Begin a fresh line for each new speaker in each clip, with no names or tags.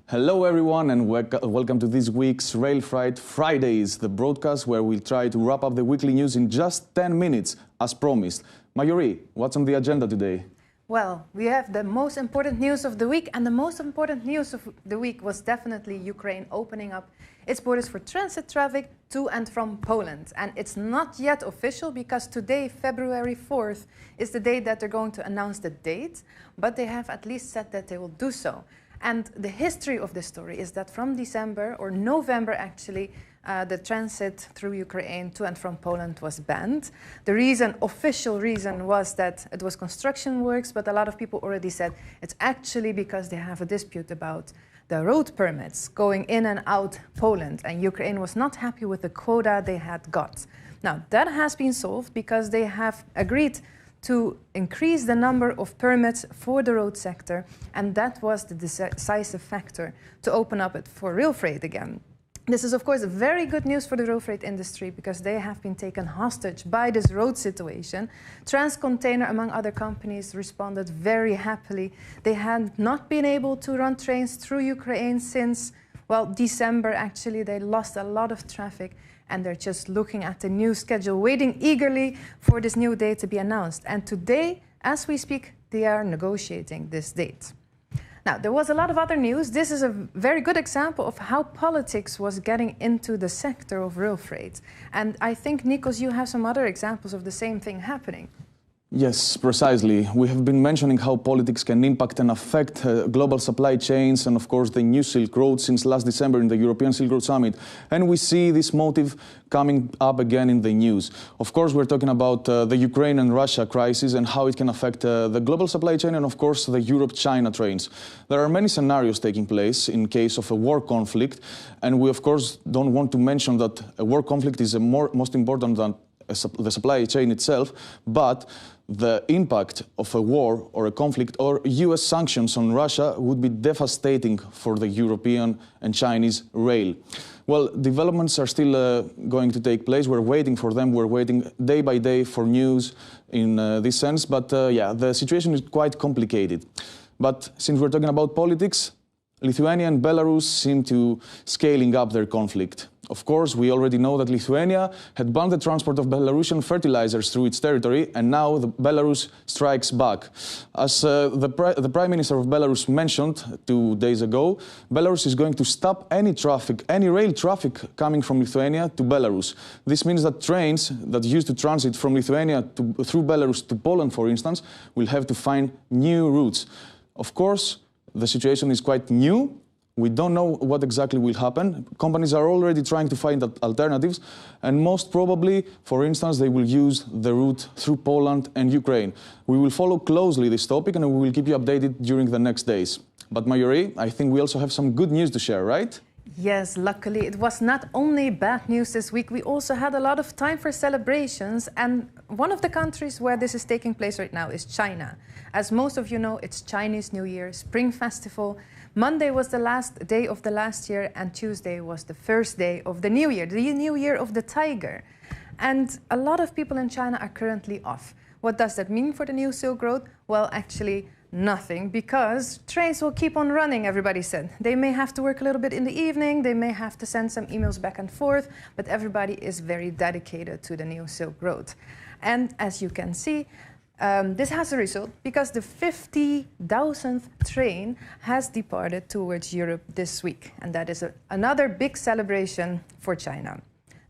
Hello everyone and welcome to this week's RailFreight Fridays, the broadcast where we'll try to wrap up the weekly news in just 10 minutes, as promised. Majorie, what's on the agenda today?
Well, we have the most important news of the week, and the most important news of the week was definitely Ukraine opening up its borders for transit traffic to and from Poland. And it's not yet official because today, February 4th, is the day that they're going to announce the date, but they have at least said that they will do so. And the history of the story is that from December, or November actually, the transit through Ukraine to and from Poland was banned. The official reason was that it was construction works, but a lot of people already said it's actually because they have a dispute about the road permits going in and out Poland, and Ukraine was not happy with the quota they had got. Now, that has been solved because they have agreed to increase the number of permits for the road sector, and that was the decisive factor to open up it for rail freight again. This is, of course, very good news for the rail freight industry because they have been taken hostage by this road situation. Transcontainer, among other companies, responded very happily. They had not been able to run trains through Ukraine since, well, December, actually. They lost a lot of traffic, and they're just looking at the new schedule, waiting eagerly for this new date to be announced. And today, as we speak, they are negotiating this date. Now, there was a lot of other news. This is a very good example of how politics was getting into the sector of rail freight. And I think, Nikos, you have some other examples of the same thing happening.
Yes, precisely. We have been mentioning how politics can impact and affect global supply chains and, of course, the new Silk Road since last December in the European Silk Road Summit. And we see this motive coming up again in the news. Of course, we're talking about the Ukraine and Russia crisis and how it can affect the global supply chain and, of course, the Europe-China trains. There are many scenarios taking place in case of a war conflict. And we, of course, don't want to mention that a war conflict is most important than the supply chain itself, but the impact of a war or a conflict or US sanctions on Russia would be devastating for the European and Chinese rail. Well, developments are still going to take place. We're waiting for them. We're waiting day by day for news in this sense. But yeah, the situation is quite complicated. But since we're talking about politics, Lithuania and Belarus seem to scaling up their conflict. Of course, we already know that Lithuania had banned the transport of Belarusian fertilizers through its territory, and now Belarus strikes back. As the Prime Minister of Belarus mentioned 2 days ago, Belarus is going to stop any rail traffic coming from Lithuania to Belarus. This means that trains that used to transit from Lithuania through Belarus to Poland, for instance, will have to find new routes. Of course, the situation is quite new. We don't know what exactly will happen. Companies are already trying to find alternatives, and most probably, for instance, they will use the route through Poland and Ukraine. We will follow closely this topic, and we will keep you updated during the next days. But Majorie, I think we also have some good news to share, right?
Yes, luckily it was not only bad news this week, we also had a lot of time for celebrations, and one of the countries where this is taking place right now is China. As most of you know, it's Chinese New Year, Spring Festival. Monday was the last day of the last year, and Tuesday was the first day of the new year of the tiger. And a lot of people in China are currently off. What does that mean for the new Silk Road? Well, actually, nothing, because trains will keep on running, everybody said. They may have to work a little bit in the evening, they may have to send some emails back and forth, but everybody is very dedicated to the new Silk Road. And as you can see, this has a result because the 50,000th train has departed towards Europe this week. And that is another big celebration for China.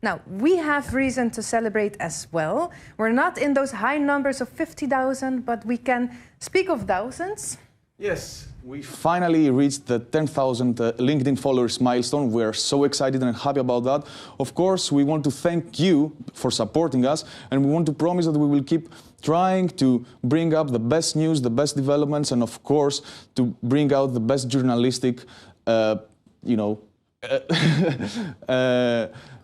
Now, we have reason to celebrate as well. We're not in those high numbers of 50,000, but we can speak of thousands.
Yes, we finally reached the 10,000 LinkedIn followers milestone. We're so excited and happy about that. Of course, we want to thank you for supporting us, and we want to promise that we will keep trying to bring up the best news, the best developments, and of course, to bring out the best journalistic,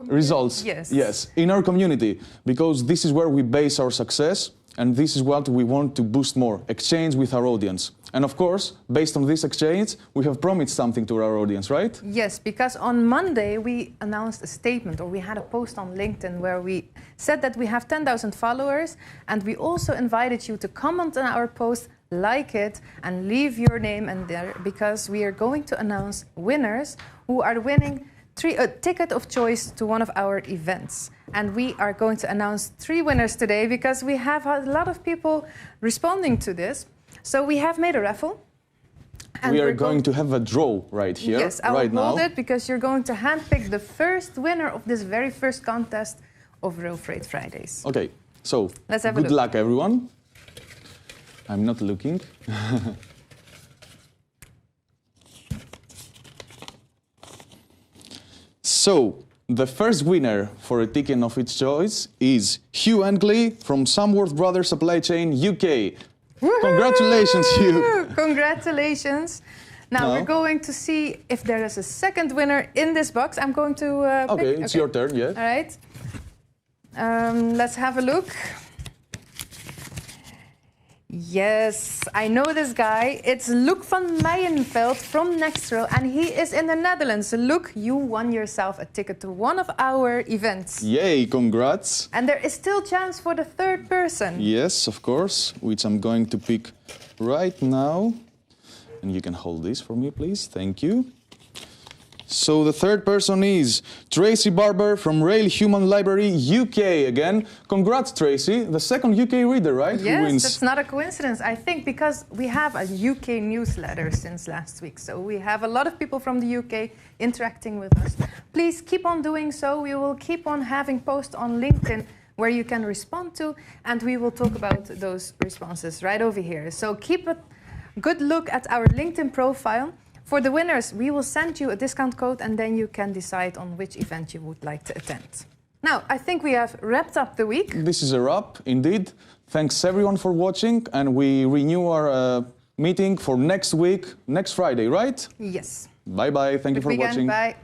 results. Yes, in our community, because this is where we base our success, and this is what we want to boost more, exchange with our audience. And of course, based on this exchange, we have promised something to our audience, right?
Yes, because on Monday we announced a statement, or we had a post on LinkedIn where we said that we have 10,000 followers, and we also invited you to comment on our post, like it, and leave your name in there, because we are going to announce winners who are winning a ticket of choice to one of our events. And we are going to announce 3 winners today because we have a lot of people responding to this. So we have made a raffle.
And we are going to have a draw right here,
yes, I will
right now.
hold it because you're going to handpick the first winner of this very first contest of RailFreight Fridays.
Okay, so
let's have a
good
look.
luck, everyone. I'm not looking. So, the first winner for a ticket of its choice is Hugh Angley from Samworth Brothers Supply Chain, UK. Congratulations, Hugh.
Congratulations. Now we're going to see if there is a second winner in this box. I'm going to
okay,
pick.
It's your turn, yeah.
All right. Let's have a look. Yes, I know this guy. It's Luc van Meijenveld from Nextral, and he is in the Netherlands. Luc, you won yourself a ticket to one of our events.
Yay, congrats.
And there is still chance for the third person.
Yes, of course, which I'm going to pick right now. And you can hold this for me, please. Thank you. So the third person is Tracy Barber from Rail Human Library, UK again. Congrats, Tracy. The second UK reader, right?
Yes,
Who wins?
that's not a coincidence. I think because we have a UK newsletter since last week. So we have a lot of people from the UK interacting with us. Please keep on doing so. We will keep on having posts on LinkedIn where you can respond to, and we will talk about those responses right over here. So keep a good look at our LinkedIn profile. For the winners, we will send you a discount code, and then you can decide on which event you would like to attend. Now, I think we have wrapped up the week.
This is a wrap, indeed. Thanks everyone for watching, and we renew our meeting for next week, next Friday, right?
Yes.
Bye-bye. Thank you for watching.
Bye.